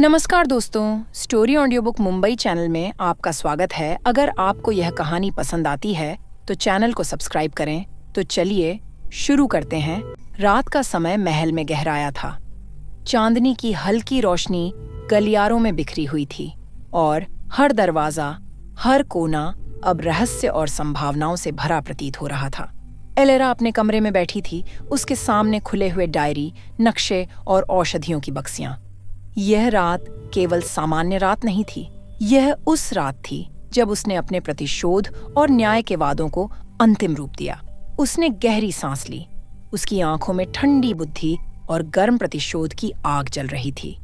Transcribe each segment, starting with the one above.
नमस्कार दोस्तों, story audio book Mumbai channel में आपका स्वागत है। अगर आपको यह कहानी पसंद आती है तो चैनल को सब्सक्राइब करें। तो चलिए शुरू करते हैं। रात का समय महल में गहराया था। चांदनी की हल्की रोशनी गलियारों में बिखरी हुई थी और हर दरवाजा, हर कोना अब रहस्य और संभावनाओं से भरा प्रतीत हो रहा था। एलेरा अपने कमरे में बैठी थी। उसके सामने खुले हुए डायरी, नक्शे और औषधियों की बक्सियां। यह रात केवल सामान्य रात नहीं थी। यह उस रात थी जब उसने अपने प्रतिशोध और न्याय के वादों को अंतिम रूप दिया। उसने गहरी सांस ली। उसकी आंखों में ठंडी बुद्धि और गर्म प्रतिशोध की आग जल रही थी।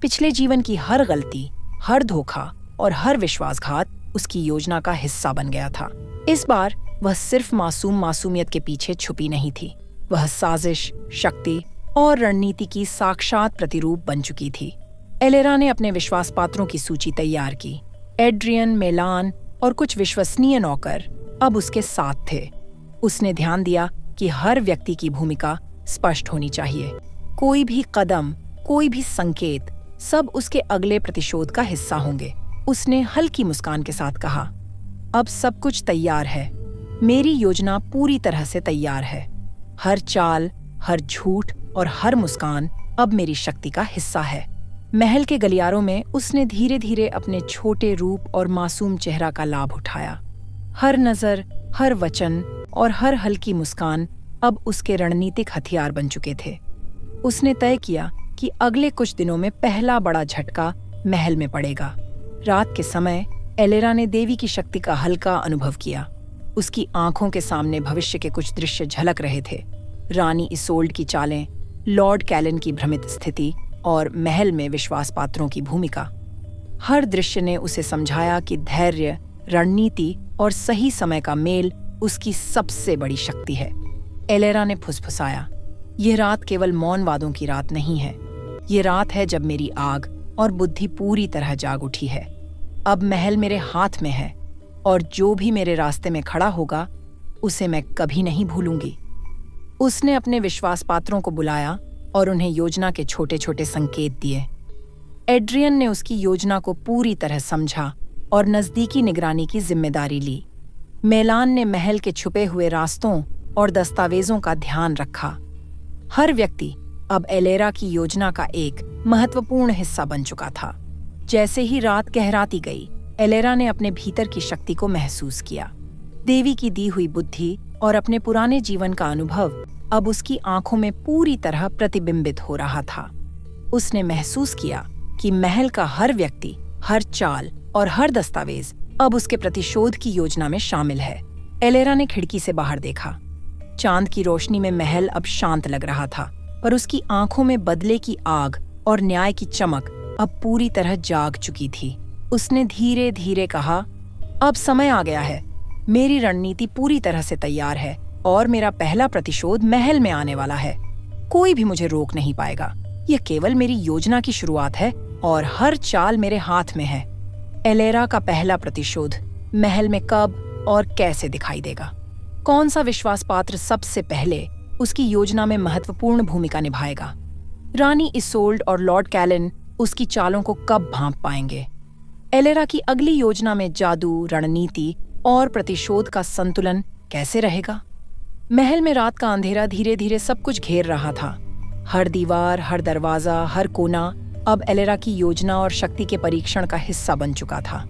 पिछले जीवन की हर गलती, हर धोखा और हर विश्वासघात उसकी योजना का हिस्सा बन गया था। इस बार वह सिर्फ मासूमियत के पीछे छुपी नहीं थी। वह साजिश, शक्ति और रणनीति की साक्षात प्रतिरूप बन चुकी थी। एलेरा ने अपने विश्वास पात्रों की सूची तैयार की। एड्रियन, मेलान और कुछ विश्वसनीय नौकर अब उसके साथ थे। उसने ध्यान दिया कि हर व्यक्ति की भूमिका स्पष्ट होनी चाहिए। कोई भी कदम, कोई भी संकेत, सब उसके अगले प्रतिशोध का हिस्सा होंगे। उसने हल्की मुस्कान के साथ कहा, अब सब कुछ तैयार है। मेरी योजना पूरी तरह से तैयार है। हर चाल, हर झूठ और हर मुस्कान अब मेरी शक्ति का हिस्सा है। महल के गलियारों में उसने धीरे धीरे अपने छोटे रूप और मासूम चेहरा का लाभ उठाया। हर नजर, हर वचन और हर हल्की मुस्कान अब उसके रणनीतिक हथियार बन चुके थे। उसने तय किया कि अगले कुछ दिनों में पहला बड़ा झटका महल में पड़ेगा। रात के समय एलेरा ने देवी की शक्ति का हल्का अनुभव किया। उसकी आंखों के सामने भविष्य के कुछ दृश्य झलक रहे थे। रानी इसोल्ड की चालें, लॉर्ड कैलन की भ्रमित स्थिति और महल में विश्वास पात्रों की भूमिका। हर दृश्य ने उसे समझाया कि धैर्य, रणनीति और सही समय का मेल उसकी सबसे बड़ी शक्ति है। एलेरा ने फुसफुसाया, यह रात केवल मौन वादों की रात नहीं है। ये रात है जब मेरी आग और बुद्धि पूरी तरह जाग उठी है। अब महल मेरे हाथ में है और जो भी मेरे रास्ते में खड़ा होगा उसे मैं कभी नहीं भूलूंगी। उसने अपने विश्वास पात्रों को बुलाया और उन्हें योजना के छोटे छोटे संकेत दिए। एड्रियन ने उसकी योजना को पूरी तरह समझा और नजदीकी निगरानी की जिम्मेदारी ली। मेलान ने महल के छुपे हुए रास्तों और दस्तावेजों का ध्यान रखा। हर व्यक्ति अब एलेरा की योजना का एक महत्वपूर्ण हिस्सा बन चुका था। जैसे ही रात गहराती गई, एलेरा ने अपने भीतर की शक्ति को महसूस किया। देवी की दी हुई बुद्धि और अपने पुराने जीवन का अनुभव अब उसकी आंखों में पूरी तरह प्रतिबिंबित हो रहा था। उसने महसूस किया कि महल का हर व्यक्ति, हर चाल और हर दस्तावेज अब उसके प्रतिशोध की योजना में शामिल है। एलेरा ने खिड़की से बाहर देखा। चांद की रोशनी में महल अब शांत लग रहा था, पर उसकी आंखों में बदले की आग और न्याय की चमक अब पूरी तरह जाग चुकी थी। उसने धीरे धीरे कहा, अब समय आ गया है। मेरी रणनीति पूरी तरह से तैयार है और मेरा पहला प्रतिशोध महल में आने वाला है। कोई भी मुझे रोक नहीं पाएगा। यह केवल मेरी योजना की शुरुआत है और हर चाल मेरे हाथ में है। एलेरा का पहला प्रतिशोध महल में कब और कैसे दिखाई देगा? कौन सा विश्वास पात्र सबसे पहले उसकी योजना में महत्वपूर्ण भूमिका निभाएगा? रानी इसोल्ड और लॉर्ड कैलन उसकी चालों को कब भांप पाएंगे? एलेरा की अगली योजना में जादू, रणनीति और प्रतिशोध का संतुलन कैसे रहेगा? महल में रात का अंधेरा धीरे धीरे सब कुछ घेर रहा था। हर दीवार, हर दरवाजा, हर कोना अब एलेरा की योजना और शक्ति के परीक्षण का हिस्सा बन चुका था।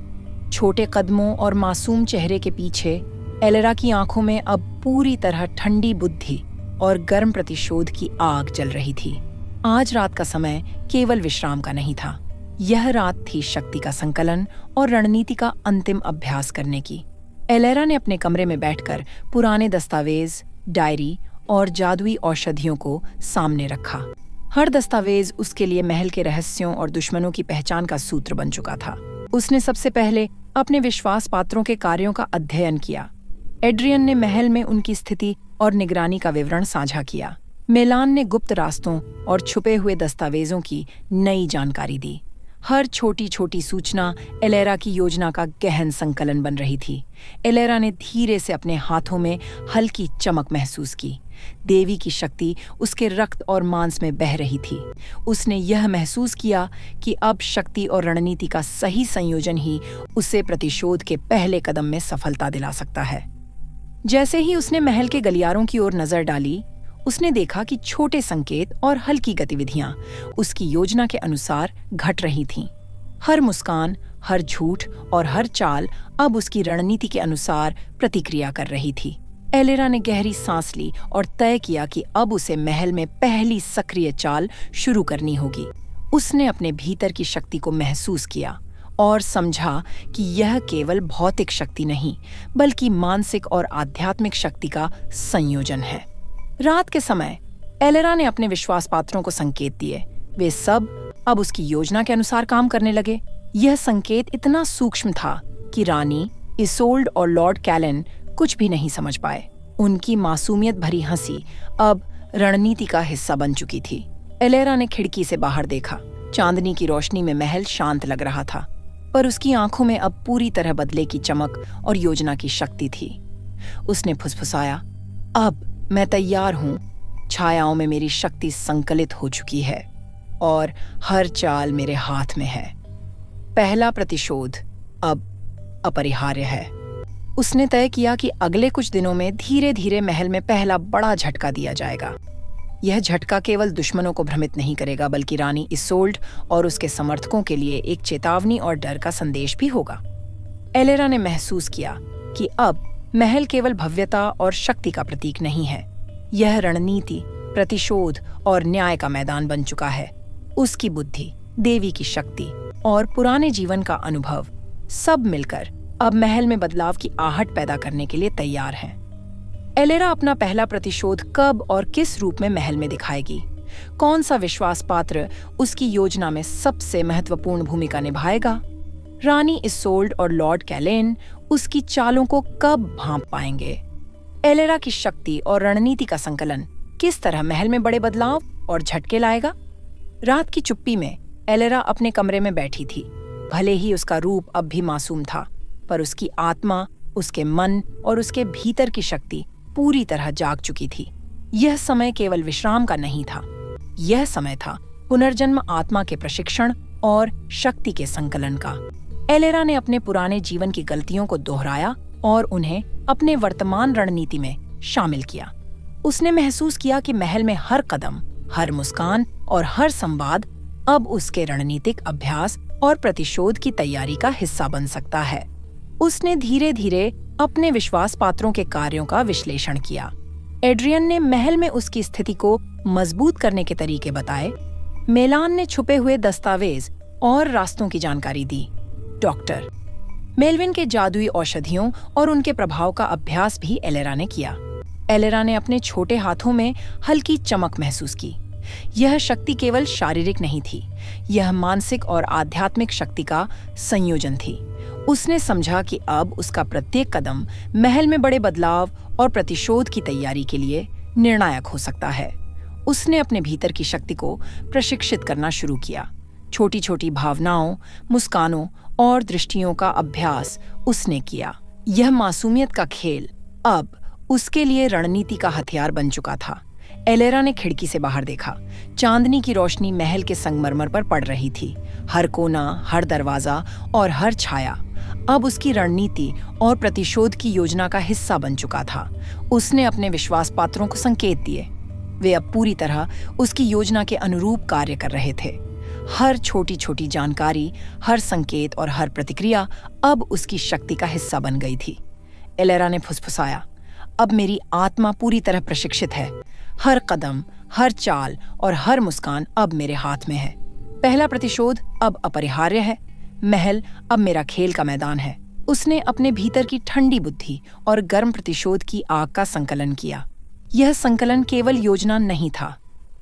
छोटे कदमों और मासूम चेहरे के पीछे एलेरा की आंखों में अब पूरी तरह ठंडी बुद्धि और गर्म प्रतिशोध की आग जल रही थी। आज रात का समय केवल विश्राम का नहीं था। यह रात थी शक्ति का संकलन और रणनीति का अंतिम अभ्यास करने की। एलेरा ने अपने कमरे में बैठकर पुराने दस्तावेज, डायरी और जादुई औषधियों को सामने रखा। हर दस्तावेज उसके लिए महल के रहस्यों और दुश्मनों की पहचान का सूत्र बन चुका था। उसने सबसे पहले अपने विश्वास पात्रों के कार्यों का अध्ययन किया। एड्रियन ने महल में उनकी स्थिति और निगरानी का विवरण साझा किया। मेलान ने गुप्त रास्तों और छुपे हुए दस्तावेजों की नई जानकारी दी। हर छोटी छोटी सूचना एलेरा की योजना का गहन संकलन बन रही थी। एलेरा ने धीरे से अपने हाथों में हल्की चमक महसूस की, देवी की शक्ति उसके रक्त और मांस में बह रही थी। उसने यह महसूस किया कि अब शक्ति और रणनीति का सही संयोजन ही उसे प्रतिशोध के पहले कदम में सफलता दिला सकता है। जैसे ही उसने महल के गलियारों की ओर नजर डाली, उसने देखा कि छोटे संकेत और हल्की गतिविधियां उसकी योजना के अनुसार घट रही थीं। हर मुस्कान, हर झूठ और हर चाल अब उसकी रणनीति के अनुसार प्रतिक्रिया कर रही थी। एलेरा ने गहरी सांस ली और तय किया कि अब उसे महल में पहली सक्रिय चाल शुरू करनी होगी। उसने अपने भीतर की शक्ति को महसूस किया और समझा कि यह केवल भौतिक शक्ति नहीं, बल्कि मानसिक और आध्यात्मिक शक्ति का संयोजन है। रात के समय एलेरा ने अपने विश्वास पात्रों को संकेत दिए। वे सब अब उसकी योजना के अनुसार काम करने लगे। यह संकेत इतना सूक्ष्म था कि रानी इसोल्ड और लॉर्ड कैलन कुछ भी नहीं समझ पाए। उनकी मासूमियत भरी हंसी अब रणनीति का हिस्सा बन चुकी थी। एलेरा ने खिड़की से बाहर देखा। चांदनी की रोशनी में महल शांत लग रहा था, पर उसकी आंखों में अब पूरी तरह बदले की चमक और योजना की शक्ति थी। उसने फुसफुसाया, अब मैं तैयार हूँ। छायाओं में मेरी शक्ति संकलित हो चुकी है और हर चाल मेरे हाथ में है। पहला प्रतिशोध अब अपरिहार्य है। उसने तय किया कि अगले कुछ दिनों में धीरे धीरे महल में पहला बड़ा झटका दिया जाएगा। यह झटका केवल दुश्मनों को भ्रमित नहीं करेगा, बल्कि रानी इसोल्ड और उसके समर्थकों के लिए एक चेतावनी और डर का संदेश भी होगा। एलेरा ने महसूस किया कि अब महल केवल भव्यता और शक्ति का प्रतीक नहीं है, यह रणनीति, प्रतिशोध और न्याय का मैदान बन चुका है। उसकी बुद्धि, देवी की शक्ति और पुराने जीवन का अनुभव सब मिलकर अब महल में बदलाव की आहट पैदा करने के लिए तैयार हैं। एलेरा अपना पहला प्रतिशोध कब और किस रूप में महल में दिखाएगी? कौन सा विश्वास पात्र उसकी योजना में सबसे महत्वपूर्ण भूमिका निभाएगा? रानी इसोल्ड और लॉर्ड कैलेन उसकी चालों को कब भांप पाएंगे? एलेरा की शक्ति और रणनीति का संकलन किस तरह महल में बड़े बदलाव और झटके लाएगा? रात की चुप्पी में एलेरा अपने कमरे में बैठी थी। भले ही उसका रूप अब भी मासूम था, पर उसकी आत्मा, उसके मन और उसके भीतर की शक्ति पूरी तरह जाग चुकी थी। यह समय केवल विश्राम का नहीं था, यह समय था पुनर्जन्म आत्मा के प्रशिक्षण और शक्ति के संकलन का। एलेरा ने अपने पुराने जीवन की गलतियों को दोहराया और उन्हें अपने वर्तमान रणनीति में शामिल किया। उसने महसूस किया कि महल में हर कदम, हर मुस्कान और हर संवाद अब उसके रणनीतिक अभ्यास और प्रतिशोध की तैयारी का हिस्सा बन सकता है। उसने धीरे धीरे अपने विश्वास पात्रों के कार्यों का विश्लेषण किया। एड्रियन ने महल में उसकी स्थिति को मजबूत करने के तरीके बताए। मेलान ने छुपे हुए दस्तावेज और रास्तों की जानकारी दी। डॉक्टर मेलविन के जादुई औषधियों और उनके प्रभाव का अभ्यास भी एलेरा ने किया। एलेरा ने अपने छोटे हाथों में हल्की चमक महसूस की। यह शक्ति केवल शारीरिक नहीं थी, यह मानसिक और आध्यात्मिक शक्ति का संयोजन थी। उसने समझा कि अब उसका प्रत्येक कदम महल में बड़े बदलाव और प्रतिशोध की तैयारी के लिए निर्णायक हो सकता है। उसने अपने भीतर की शक्ति को प्रशिक्षित करना शुरू किया। छोटी छोटी भावनाओं, मुस्कानों और दृष्टियों का अभ्यास उसने किया। यह मासूमियत का खेल अब उसके लिए रणनीति का हथियार बन चुका था। एलेरा ने खिड़की से बाहर देखा। चांदनी की रोशनी महल के संगमरमर पर पड़ रही थी। हर कोना, हर दरवाजा और हर छाया अब उसकी रणनीति और प्रतिशोध की योजना का हिस्सा बन चुका था। उसने अपने विश्वास पात्रों को संकेत दिए। वे अब पूरी तरह उसकी योजना के अनुरूप कार्य कर रहे थे। हर छोटी छोटी जानकारी, हर संकेत और हर प्रतिक्रिया अब उसकी शक्ति का हिस्सा बन गई थी। एलेरा ने फुसफुसाया, अब मेरी आत्मा पूरी तरह प्रशिक्षित है। हर कदम, हर चाल और हर मुस्कान अब मेरे हाथ में है। पहला प्रतिशोध अब अपरिहार्य है। महल अब मेरा खेल का मैदान है। उसने अपने भीतर की ठंडी बुद्धि और गर्म प्रतिशोध की आग का संकलन किया। यह संकलन केवल योजना नहीं था,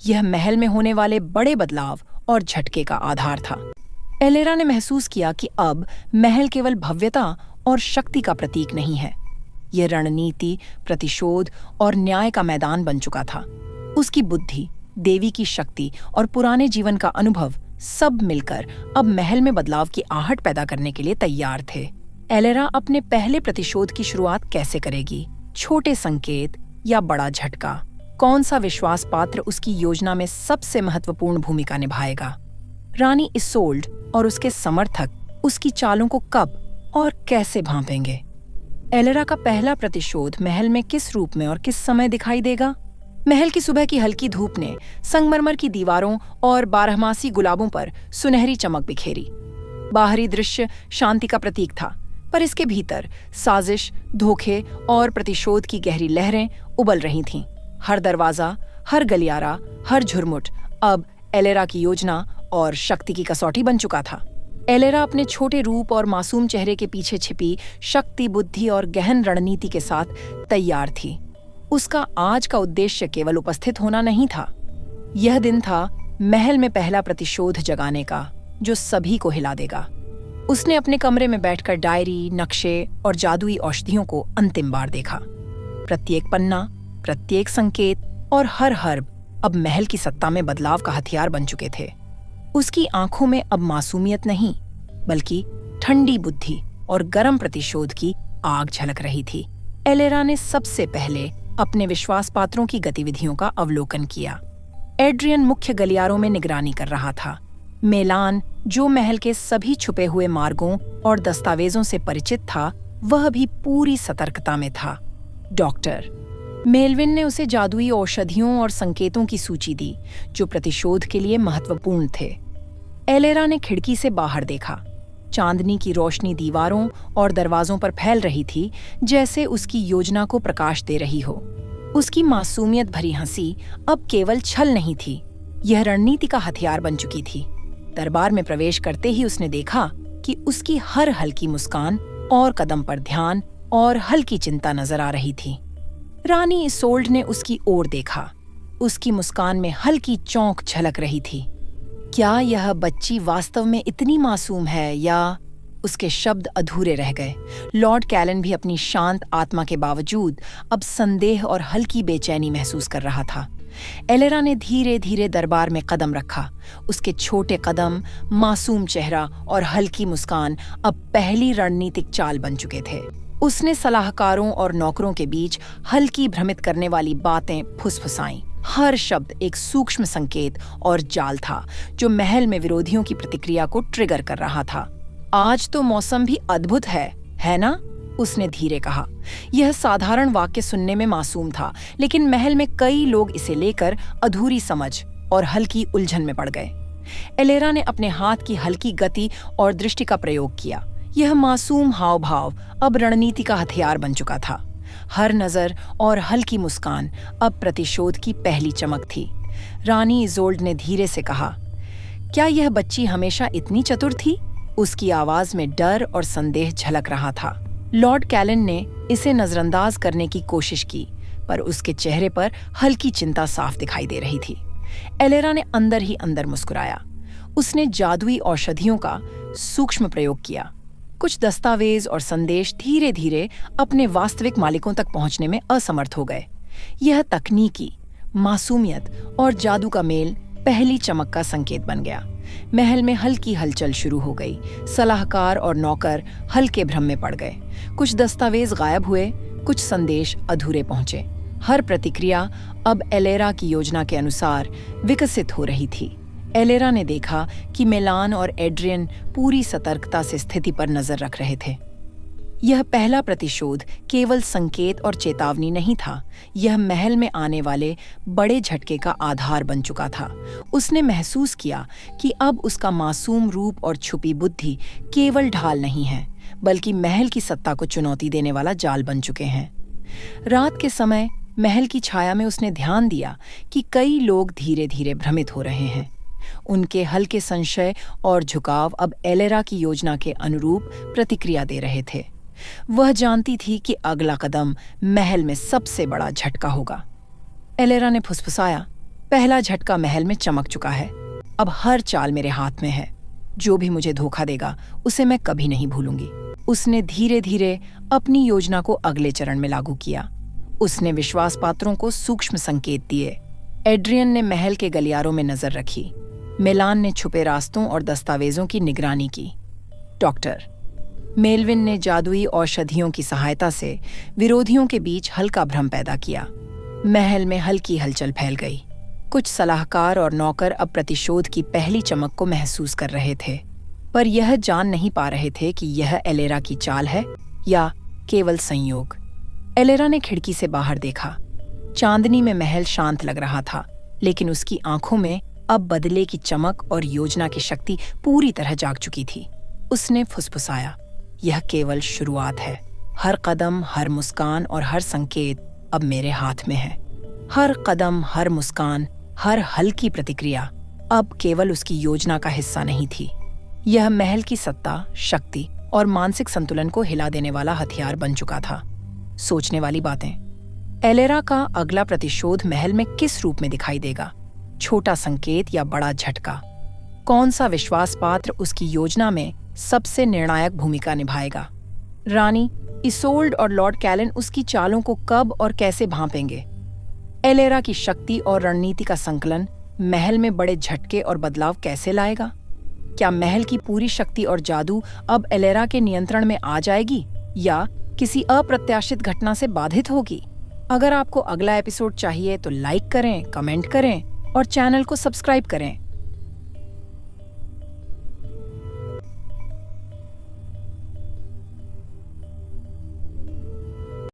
यह महल में होने वाले बड़े बदलाव और झटके का आधार था। एलेरा ने महसूस किया कि अब महल केवल भव्यता और शक्ति का प्रतीक नहीं है, यह रणनीति, प्रतिशोध और न्याय का मैदान बन चुका था। उसकी बुद्धि, देवी की शक्ति और पुराने जीवन का अनुभव सब मिलकर अब महल में बदलाव की आहट पैदा करने के लिए तैयार थे। एलेरा अपने पहले प्रतिशोध की शुरुआत कैसे करेगी? छोटे संकेत या बड़ा झटका? कौन सा विश्वास पात्र उसकी योजना में सबसे महत्वपूर्ण भूमिका निभाएगा। रानी इसोल्ड और उसके समर्थक उसकी चालों को कब और कैसे भांपेंगे। एलेरा का पहला प्रतिशोध महल में किस रूप में और किस समय दिखाई देगा। महल की सुबह की हल्की धूप ने संगमरमर की दीवारों और बारहमासी गुलाबों पर सुनहरी चमक बिखेरी। बाहरी दृश्य शांति का प्रतीक था, पर इसके भीतर साजिश, धोखे और प्रतिशोध की गहरी लहरें उबल रही थीं। हर दरवाजा, हर गलियारा, हर झुरमुट अब एलेरा की योजना और शक्ति की कसौटी बन चुका था। एलेरा अपने छोटे रूप और मासूम चेहरे के पीछे छिपी शक्ति, बुद्धि और गहन रणनीति के साथ तैयार थी। उसका आज का उद्देश्य केवल उपस्थित होना नहीं था। यह दिन था महल में पहला प्रतिशोध जगाने का, जो सभी को हिला देगा। उसने अपने कमरे में बैठकर डायरी, नक्शे और जादुई औषधियों को अंतिम बार देखा। प्रत्येक पन्ना, प्रत्येक संकेत और हर हर्ब अब महल की सत्ता में बदलाव का हथियार बन चुके थे। उसकी आंखों में अब मासूमियत नहीं, बल्कि ठंडी बुद्धि और गर्म प्रतिशोध की आग झलक रही थी। एलेरा ने सबसे पहले अपने विश्वास पात्रों की गतिविधियों का अवलोकन किया। एड्रियन मुख्य गलियारों में निगरानी कर रहा था। मेलान, जो महल के सभी छुपे हुए मार्गों और दस्तावेजों से परिचित था, वह भी पूरी सतर्कता में था। डॉक्टर मेलविन ने उसे जादुई औषधियों और संकेतों की सूची दी, जो प्रतिशोध के लिए महत्वपूर्ण थे। एलेरा ने खिड़की से बाहर देखा। चांदनी की रोशनी दीवारों और दरवाजों पर फैल रही थी, जैसे उसकी योजना को प्रकाश दे रही हो। उसकी मासूमियत भरी हंसी अब केवल छल नहीं थी, यह रणनीति का हथियार बन चुकी थी। दरबार में प्रवेश करते ही उसने देखा कि उसकी हर हल्की मुस्कान और कदम पर ध्यान और हल्की चिंता नजर आ रही थी। रानी इसोल्ड ने उसकी ओर देखा। उसकी मुस्कान में हल्की चौंक झलक रही थी। क्या यह बच्ची वास्तव में इतनी मासूम है, या? उसके शब्द अधूरे रह गए। लॉर्ड कैलन भी अपनी शांत आत्मा के बावजूद अब संदेह और हल्की बेचैनी महसूस कर रहा था। एलेरा ने धीरे धीरे दरबार में कदम रखा। उसके छोटे कदम, मासूम चेहरा और हल्की मुस्कान अब पहली रणनीतिक चाल बन चुके थे। उसने सलाहकारों और नौकरों के बीच हल्की भ्रमित करने वाली बातें फुसफुसाईं। हर शब्द एक सूक्ष्म संकेत और जाल था, जो महल में विरोधियों की प्रतिक्रिया को ट्रिगर कर रहा था। आज तो मौसम भी अद्भुत है ना? उसने धीरे कहा। यह साधारण वाक्य सुनने में मासूम था, लेकिन महल में कई लोग इसे लेकर अधूरी समझ और हल्की उलझन में पड़ गए। एलेरा ने अपने हाथ की हल्की गति और दृष्टि का प्रयोग किया। यह मासूम हाव भाव अब रणनीति का हथियार बन चुका था। हर नजर और हल्की मुस्कान अब प्रतिशोध की पहली चमक थी। रानी इजोल्ड ने धीरे से कहा, क्या यह बच्ची हमेशा इतनी चतुर थी? उसकी आवाज में डर और संदेह झलक रहा था। लॉर्ड कैलन ने इसे नजरअंदाज करने की कोशिश की, पर उसके चेहरे पर हल्की चिंता साफ दिखाई दे रही थी। एलेरा ने अंदर ही अंदर मुस्कुराया। उसने जादुई औषधियों का सूक्ष्म प्रयोग किया। कुछ दस्तावेज और संदेश धीरे धीरे अपने वास्तविक मालिकों तक पहुंचने में असमर्थ हो गए। यह तकनीकी, मासूमियत और जादू का मेल पहली चमक का संकेत बन गया। महल में हल्की हलचल शुरू हो गई। सलाहकार और नौकर हल्के भ्रम में पड़ गए। कुछ दस्तावेज गायब हुए, कुछ संदेश अधूरे पहुंचे। हर प्रतिक्रिया अब एलेरा की योजना के अनुसार विकसित हो रही थी। एलेरा ने देखा कि मेलान और एड्रियन पूरी सतर्कता से स्थिति पर नजर रख रहे थे। यह पहला प्रतिशोध केवल संकेत और चेतावनी नहीं था, यह महल में आने वाले बड़े झटके का आधार बन चुका था। उसने महसूस किया कि अब उसका मासूम रूप और छुपी बुद्धि केवल ढाल नहीं है, बल्कि महल की सत्ता को चुनौती देने वाला जाल बन चुके हैं। रात के समय महल की छाया में उसने ध्यान दिया कि कई लोग धीरे धीरे भ्रमित हो रहे हैं। उनके हल्के संशय और झुकाव अब एलेरा की योजना के अनुरूप प्रतिक्रिया दे रहे थे। वह जानती थी कि अगला कदम महल में सबसे बड़ा झटका होगा। एलेरा ने फुसफुसाया, पहला झटका महल में चमक चुका है। अब हर चाल मेरे हाथ में है। जो भी मुझे धोखा देगा, उसे मैं कभी नहीं भूलूंगी। उसने धीरे धीरे अपनी योजना को अगले चरण में लागू किया। उसने विश्वास पात्रों को सूक्ष्म संकेत दिए। एड्रियन ने महल के गलियारों में नजर रखी। मेलान ने छुपे रास्तों और दस्तावेजों की निगरानी की। डॉक्टर मेलविन ने जादुई औषधियों की सहायता से विरोधियों के बीच हल्का भ्रम पैदा किया। महल में हल्की हलचल फैल गई। कुछ सलाहकार और नौकर अब प्रतिशोध की पहली चमक को महसूस कर रहे थे, पर यह जान नहीं पा रहे थे कि यह एलेरा की चाल है या केवल संयोग। एलेरा ने खिड़की से बाहर देखा। चांदनी में महल शांत लग रहा था, लेकिन उसकी आंखों में अब बदले की चमक और योजना की शक्ति पूरी तरह जाग चुकी थी। उसने फुसफुसाया, यह केवल शुरुआत है। हर कदम, हर मुस्कान और हर संकेत अब मेरे हाथ में है। हर कदम, हर मुस्कान, हर हल्की प्रतिक्रिया अब केवल उसकी योजना का हिस्सा नहीं थी। यह महल की सत्ता, शक्ति और मानसिक संतुलन को हिला देने वाला हथियार बन चुका था। सोचने वाली बातें। एलेरा का अगला प्रतिशोध महल में किस रूप में दिखाई देगा? छोटा संकेत या बड़ा झटका? कौन सा विश्वास पात्र उसकी योजना में सबसे निर्णायक भूमिका निभाएगा? रानी इसोल्ड और लॉर्ड कैलन उसकी चालों को कब और कैसे भांपेंगे? एलेरा की शक्ति और रणनीति का संकलन महल में बड़े झटके और बदलाव कैसे लाएगा? क्या महल की पूरी शक्ति और जादू अब एलेरा के नियंत्रण में आ जाएगी या किसी अप्रत्याशित घटना से बाधित होगी? अगर आपको अगला एपिसोड चाहिए तो लाइक करें, कमेंट करें और चैनल को सब्सक्राइब करें।